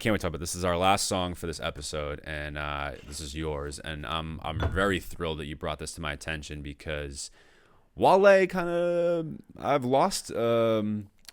can't wait to talk about this. This is our last song for this episode, and this is yours. And I'm very thrilled that you brought this to my attention because Wale I've lost a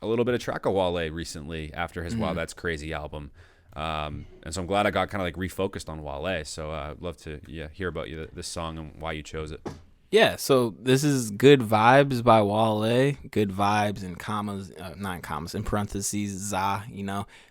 little bit of track of Wale recently after his Wow That's Crazy album. And so I'm glad I got kind of like refocused on Wale. So I'd love to hear about this song and why you chose it. Yeah, so this is Good Vibes by Wale. Good Vibes in commas, not in commas, in parentheses, za,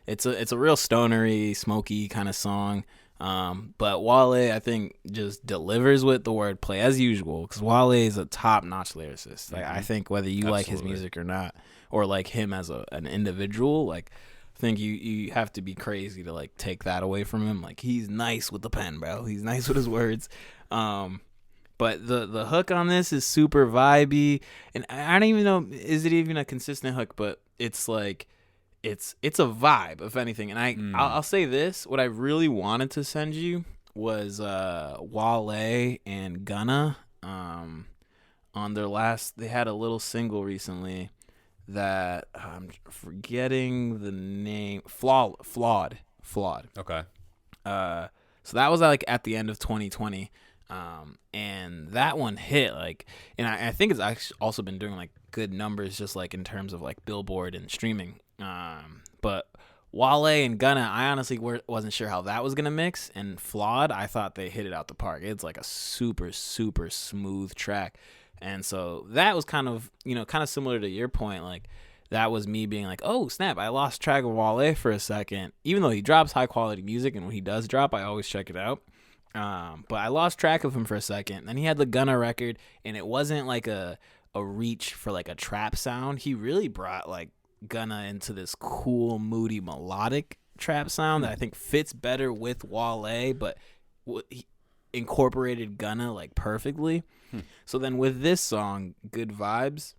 It's a real stonery, smoky kind of song. But Wale, I think, just delivers with the wordplay as usual because Wale is a top-notch lyricist. Like, I think whether you like his music or not, or like him as an individual, like, I think you have to be crazy to like take that away from him. Like, he's nice with the pen, bro. He's nice with his words. But the hook on this is super vibey, and I don't even know, is it even a consistent hook? But it's like, it's a vibe, if anything. And I'll say this: what I really wanted to send you was Wale and Gunna on their last. They had a little single recently that I'm forgetting the name. Flawed. Okay. So that was like at the end of 2020. And that one hit like, and I think it's actually also been doing like good numbers just like in terms of like Billboard and streaming. But Wale and Gunna, I honestly wasn't sure how that was gonna mix. And Flawed, I thought they hit it out the park. It's like a super super smooth track, and so that was kind of similar to your point. Like that was me being like, oh snap, I lost track of Wale for a second. Even though he drops high quality music, and when he does drop, I always check it out. But I lost track of him for a second. Then he had the Gunna record, and it wasn't like a reach for like a trap sound. He really brought like Gunna into this cool, moody, melodic trap sound that I think fits better with Wale, but he incorporated Gunna like perfectly. So then with this song, Good Vibes,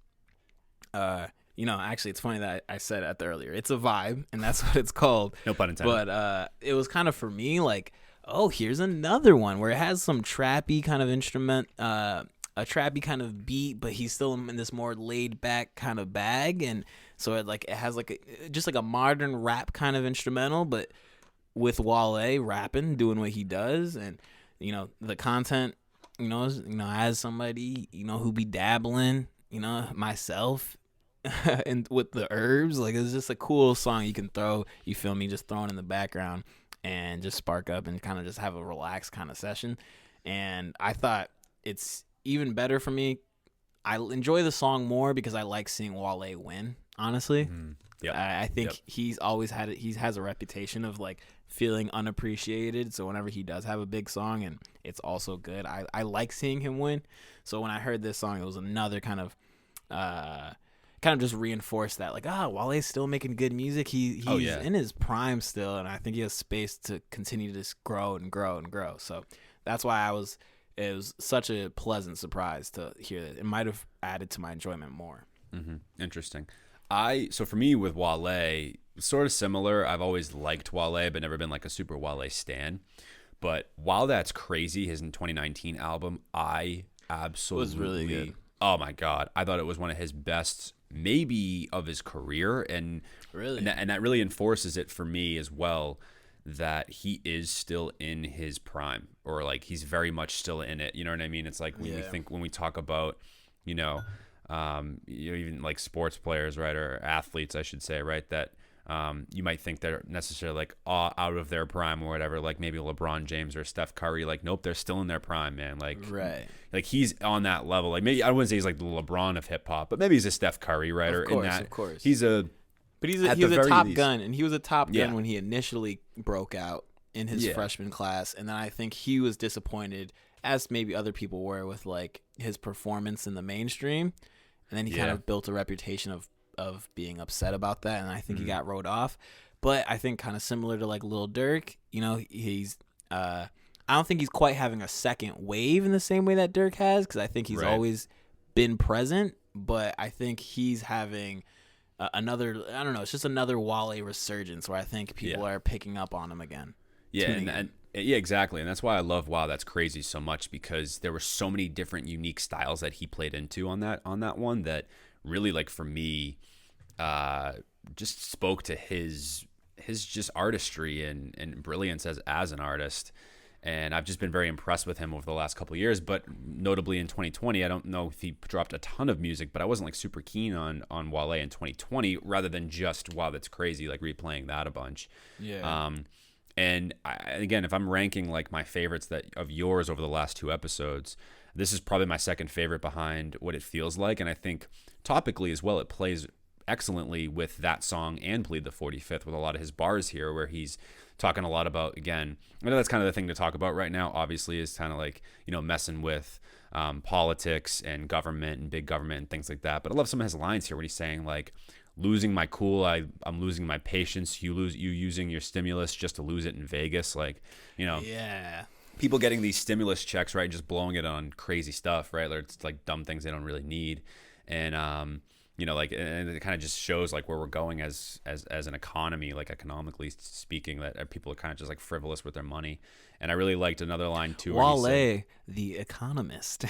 actually it's funny that I said it earlier. It's a vibe, and that's what it's called. No pun intended. But it was kind of for me like, oh, here's another one where it has some trappy kind of instrument, a trappy kind of beat, but he's still in this more laid back kind of bag, and so it has like just like a modern rap kind of instrumental, but with Wale rapping, doing what he does, and the content, as somebody who be dabbling, myself, and with the herbs, like it's just a cool song you can throw. You feel me? Just throwing in the background and just spark up and kind of just have a relaxed kind of session. And I thought it's even better for me. I enjoy the song more because I like seeing Wale win, honestly. Yeah, I think he's always he has a reputation of like feeling unappreciated. So whenever he does have a big song and it's also good, I like seeing him win. So when I heard this song, it was another kind of just reinforced that, like, Wale's still making good music. He's in his prime still, and I think he has space to continue to just grow and grow and grow. So that's why it was such a pleasant surprise to hear that. It might have added to my enjoyment more. Interesting. So for me with Wale, sort of similar. I've always liked Wale, but never been like a super Wale stan. But Wow That's Crazy, his 2019 album, I absolutely was really good. Oh my God. I thought it was one of his best, maybe of his career. And really, and that really enforces it for me as well, that he is still in his prime, or like he's very much still in it. You know what I mean? It's like when we talk about, even like sports players, right? Or athletes, I should say, right? That you might think they're necessarily like out of their prime or whatever, like maybe LeBron James or Steph Curry. Like, nope, they're still in their prime, man. Like, right. Like he's on that level. Like maybe I wouldn't say he's like the LeBron of hip hop, but maybe he's a Steph Curry, right? Of course. He's a. But he was a top least. gun, and he was a top gun when he initially broke out in his freshman class, and then I think he was disappointed, as maybe other people were, with like his performance in the mainstream, and then he kind of built a reputation of being upset about that, and I think he got wrote off. But I think kind of similar to like Lil Durk, he's I don't think he's quite having a second wave in the same way that Durk has, because I think he's always been present, but I think he's having another, I don't know, it's just another Wale resurgence where I think people are picking up on him again. Yeah, and exactly. And that's why I love Wow That's Crazy so much, because there were so many different unique styles that he played into on that one that really, like, for me, just spoke to his his just artistry and brilliance as an artist. And I've just been very impressed with him over the last couple of years. But notably in 2020, I don't know if he dropped a ton of music, but I wasn't like super keen on Wale in 2020, rather than just wow, that's crazy, like replaying that a bunch. Yeah. And again, if I'm ranking like my favorites that of yours over the last two episodes, this is probably my second favorite behind What It Feels Like. And I think topically as well, it plays excellently with that song and Plead the 45th, with a lot of his bars here where he's talking a lot about, again, I know that's kind of the thing to talk about right now, obviously, is kind of like, messing with politics and government and big government and things like that. But I love some of his lines here when he's saying like, losing my cool, I'm losing my patience, you using your stimulus just to lose it in Vegas. Like, Yeah. people getting these stimulus checks, right, just blowing it on crazy stuff, right? It's like dumb things they don't really need. And like, and it kind of just shows like where we're going as an economy, like economically speaking, that people are kind of just like frivolous with their money. And I really liked another line too. Wale, the economist.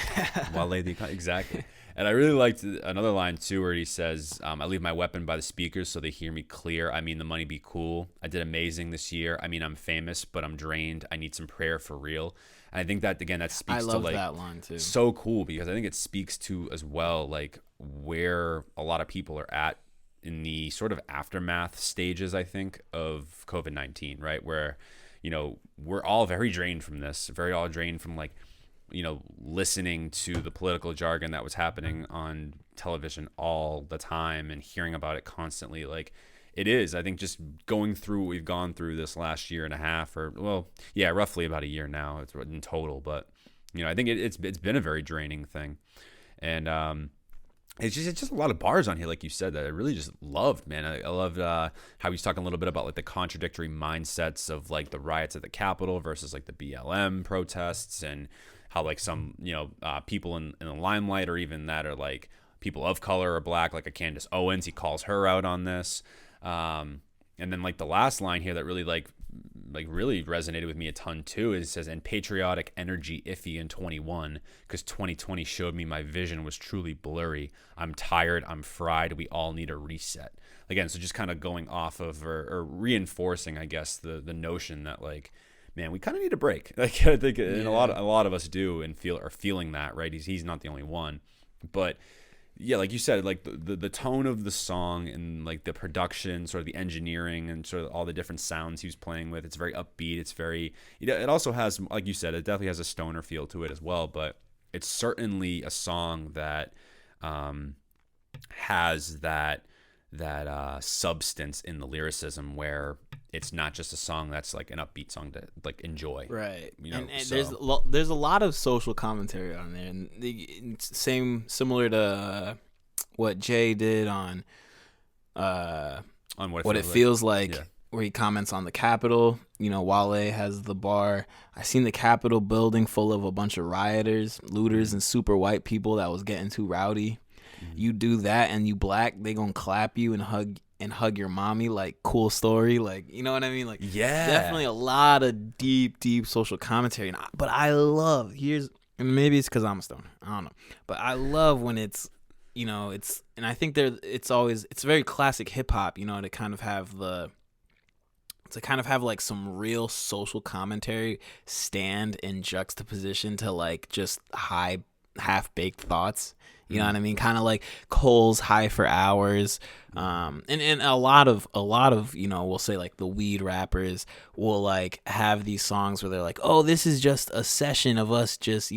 Wale, exactly. And I really liked another line too, where he says, "I leave my weapon by the speakers so they hear me clear. I mean, the money be cool. I did amazing this year. I mean, I'm famous, but I'm drained. I need some prayer for real." And I think that, again, that speaks to like that line too. So cool, because I think it speaks to as well like where a lot of people are at in the sort of aftermath stages, I think, of COVID-19, right? Where, we're all very drained from this, very all drained from like, listening to the political jargon that was happening on television all the time and hearing about it constantly. Like, it is, I think, just going through what we've gone through this last year and a half, or roughly about a year now, it's in total. But I think it's been a very draining thing, and it's just a lot of bars on here, like you said, that I really just loved, man. I loved how he's talking a little bit about like the contradictory mindsets of like the riots at the Capitol versus like the BLM protests, and how like some people in the limelight, or even that are like people of color or black, like a Candace Owens, he calls her out on this. And then like the last line here that really like really resonated with me a ton too, is it says, "And patriotic energy iffy in 21, because 2020 showed me my vision was truly blurry. I'm tired, I'm fried, we all need a reset." Again, so just kind of going off of or reinforcing, I guess, the notion that like, man, we kind of need a break. Like, I think and a lot of us do, and are feeling that, right? He's not the only one, but yeah, like you said, like the tone of the song and like the production, sort of the engineering and sort of all the different sounds he was playing with, it's very upbeat. It's very, it also has, like you said, it definitely has a stoner feel to it as well, but it's certainly a song that has that substance in the lyricism, where it's not just a song that's like an upbeat song to like enjoy, right? And so. there's a lot of social commentary on there, and similar to what Jay did on what it feels like, yeah, where he comments on the Capitol. Wale has the bar, "I seen the Capitol building full of a bunch of rioters, looters, and super white people that was getting too rowdy. You do that and you black, they gonna clap you and hug your mommy, like, cool story." Like, you know what I mean? Like, yeah, definitely a lot of deep social commentary. But I love, and maybe it's because I'm a stoner, I don't know, but I love when it's, and I think it's very classic hip hop, to kind of have like some real social commentary stand in juxtaposition to like just high half-baked thoughts. You know what I mean? Kind of like Cole's "High for Hours," and a lot of we'll say like the weed rappers will like have these songs where they're like, "Oh, this is just a session of us just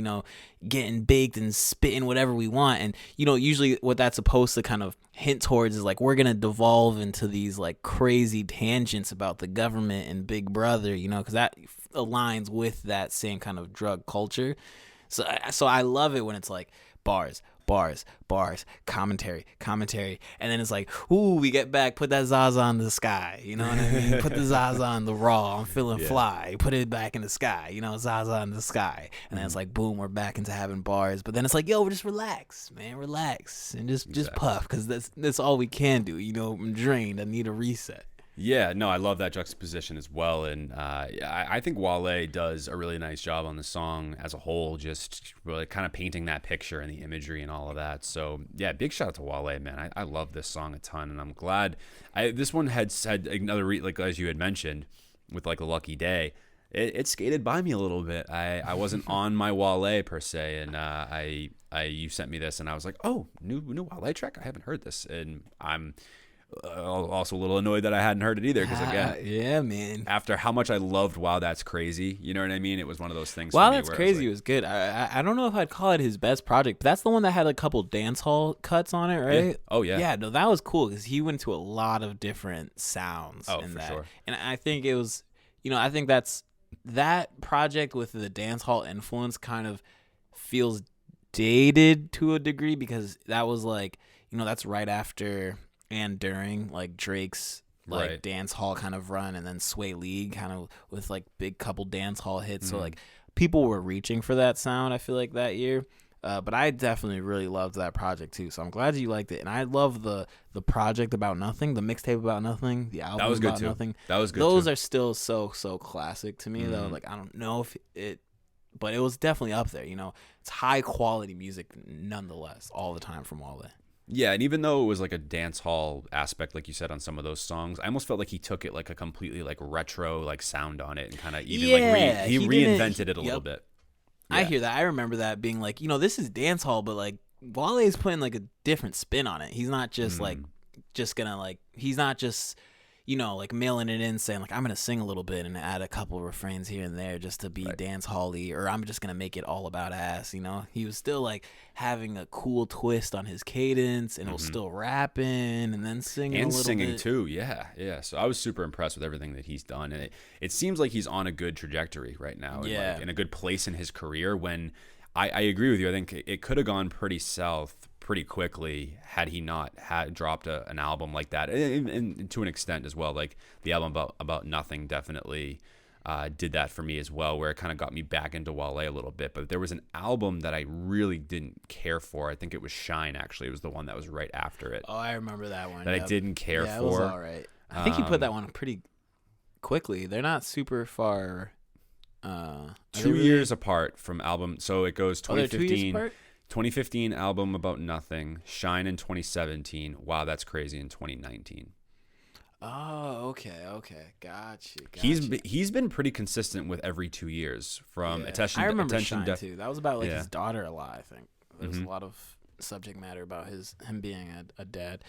getting baked and spitting whatever we want," and usually what that's supposed to kind of hint towards is like, we're gonna devolve into these like crazy tangents about the government and Big Brother, because that aligns with that same kind of drug culture. So I love it when it's like bars, commentary, and then it's like, ooh, we get back, put that Zaza in the sky, you know what I mean? Put the Zaza on the raw, I'm feeling fly, put it back in the sky, Zaza in the sky, and then it's like, boom, we're back into having bars, but then it's like, yo, just relax, man, and just puff, because that's all we can do, I'm drained, I need a reset. Yeah, no, I love that juxtaposition as well, and I think Wale does a really nice job on the song as a whole, just really kind of painting that picture and the imagery and all of that. So yeah, big shout out to Wale, man. I love this song a ton, and I'm glad. This one had another like as you had mentioned with like a Lucky Day. It skated by me a little bit. I wasn't on my Wale per se, and you sent me this, and I was like, oh, new Wale track. I haven't heard this, and I'm also a little annoyed that I hadn't heard it either because again, yeah, man. after how much I loved Wow That's Crazy, you know what I mean? It was one of those things. Wow, for me That's where Crazy it was good. I don't know if I'd call it his best project, but that's the one that had a couple dance hall cuts on it, right? Yeah. Oh yeah. Yeah, no, that was cool because he went to a lot of different sounds. Oh, in for that. sure. And I think it was, I think that project with the dance hall influence kind of feels dated to a degree because that was like, that's right after and during like Drake's like Right. dance hall kind of run, and then Sway Lee kind of with like big couple dance hall hits. So like people were reaching for that sound, I feel like, that year. But I definitely really loved that project too. So I'm glad you liked it. And I love the project About Nothing, the mixtape About Nothing, the album That was good About too. Nothing. That was good. Those too. are still so classic to me though. Like I don't know if it, but it was definitely up there. It's high quality music nonetheless, all the time from Wale. Yeah, and even though it was like a dance hall aspect, like you said on some of those songs, I almost felt like he took it like a completely like retro like sound on it and kind of even Yeah, he reinvented it a little yep. bit. I Yeah. hear that. I remember that being like, this is dance hall, but like Wale's putting like a different spin on it. He's not just like just gonna like he's not just like mailing it in saying like I'm gonna sing a little bit and add a couple refrains here and there just to be dance hall-y, or I'm just gonna make it all about ass. He was still like having a cool twist on his cadence, and it was still rapping and then singing And a little singing bit. too, yeah. So I was super impressed with everything that he's done, and it seems like he's on a good trajectory right now, Yeah. and like in a good place in his career. When I agree with you, I think it could have gone pretty south pretty quickly had he not had dropped an album like that, and to an extent as well. Like the album about Nothing definitely did that for me as well, where it kind of got me back into Wale a little bit. But there was an album that I really didn't care for. I think it was Shine, actually. It was the one that was right after it. Oh, I remember that one. That Yep. I didn't care yeah, for. It was all right. I think he put that one pretty quickly. They're not super far. Are they 2 really- years apart from album. So it goes Oh, they're 2 years 2015. apart? 2015 album About Nothing, Shine in 2017, Wow That's Crazy in 2019. Oh, okay, gotcha. He's been pretty consistent with every 2 years from attention. I remember attention Shine too. That was about like Yeah. his daughter a lot. I think there was a lot of subject matter about him being a dad.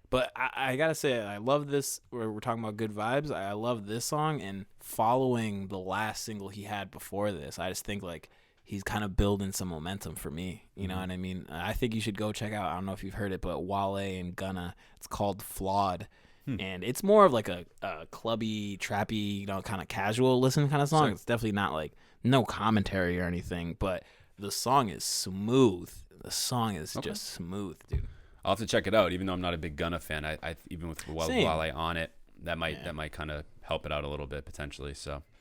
But I gotta say, I love this. Where we're talking about good vibes. I love this song, and following the last single he had before this, I just think like he's kind of building some momentum for me. You know what I mean? I think you should go check out. I don't know if you've heard it, but Wale and Gunna. It's called Flawed. And it's more of like a clubby, trappy, kind of casual listen kind of song. So- It's definitely not like no commentary or anything, but the song is smooth. The song is just smooth, dude. I'll have to check it out, even though I'm not a big Gunna fan. I even with Same. Wale on it, that might kind of help it out a little bit potentially. So